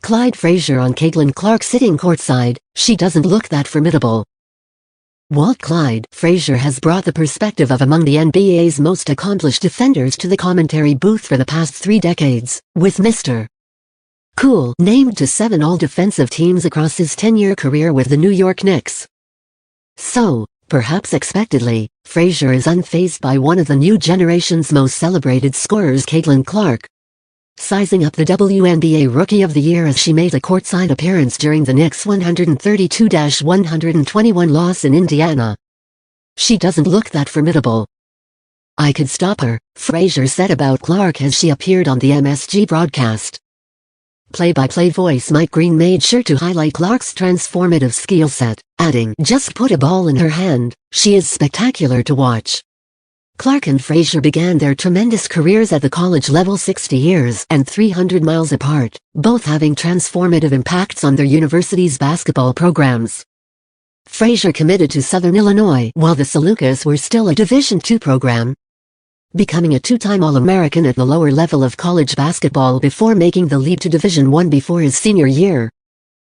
Clyde Frazier on Caitlin Clark sitting courtside, she doesn't look that formidable. Walt Clyde Frazier has brought the perspective of among the NBA's most accomplished defenders to the commentary booth for the past 3 decades, with Mr. Cool named to 7 all-defensive teams across his 10-year career with the New York Knicks. So, perhaps expectedly, Frazier is unfazed by one of the new generation's most celebrated scorers, Caitlin Clark, sizing up the WNBA Rookie of the Year as she made a courtside appearance during the Knicks' 132-121 loss in Indiana. She doesn't look that formidable. I could stop her, Frazier said about Clark as she appeared on the MSG broadcast. Play-by-play voice Mike Green made sure to highlight Clark's transformative skill set, adding, "Just put a ball in her hand, she is spectacular to watch." Clark and Frazier began their tremendous careers at the college level 60 years and 300 miles apart, both having transformative impacts on their university's basketball programs. Frazier committed to Southern Illinois while the Salukis were still a Division II program, becoming a 2-time All-American at the lower level of college basketball before making the leap to Division I before his senior year,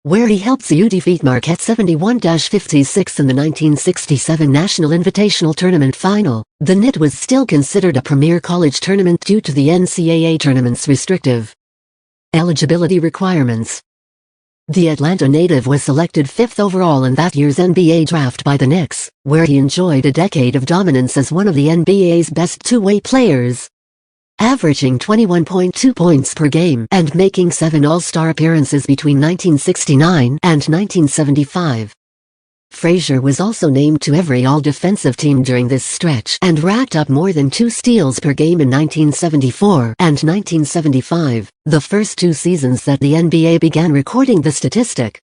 where he helped CU defeat Marquette 71-56 in the 1967 National Invitational Tournament final. The NIT was still considered a premier college tournament due to the NCAA tournament's restrictive eligibility requirements. The Atlanta native was selected 5th overall in that year's NBA draft by the Knicks, where he enjoyed a decade of dominance as one of the NBA's best two-way players, averaging 21.2 points per game and making 7 All-Star appearances between 1969 and 1975. Frazier was also named to every all-defensive team during this stretch and racked up more than 2 steals per game in 1974 and 1975, the first 2 seasons that the NBA began recording the statistic.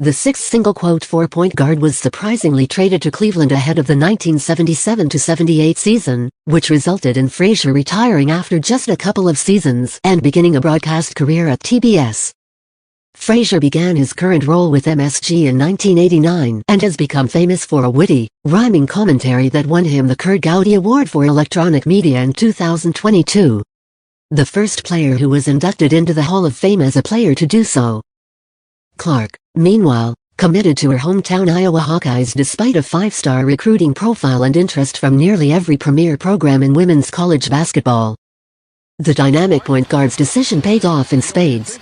The 6th single-quote 4-point guard was surprisingly traded to Cleveland ahead of the 1977-78 season, which resulted in Frazier retiring after just a couple of seasons and beginning a broadcast career at TBS. Frazier began his current role with MSG in 1989 and has become famous for a witty, rhyming commentary that won him the Kurt Gowdy Award for Electronic Media in 2022. The first player who was inducted into the Hall of Fame as a player to do so. Clark, meanwhile, committed to her hometown Iowa Hawkeyes despite a 5-star recruiting profile and interest from nearly every premier program in women's college basketball. The dynamic point guard's decision paid off in spades,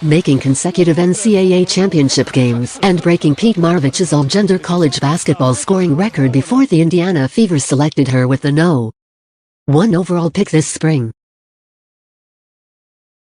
making consecutive NCAA championship games and breaking Pete Maravich's all-gender college basketball scoring record before the Indiana Fever selected her with the No. 1 overall pick this spring.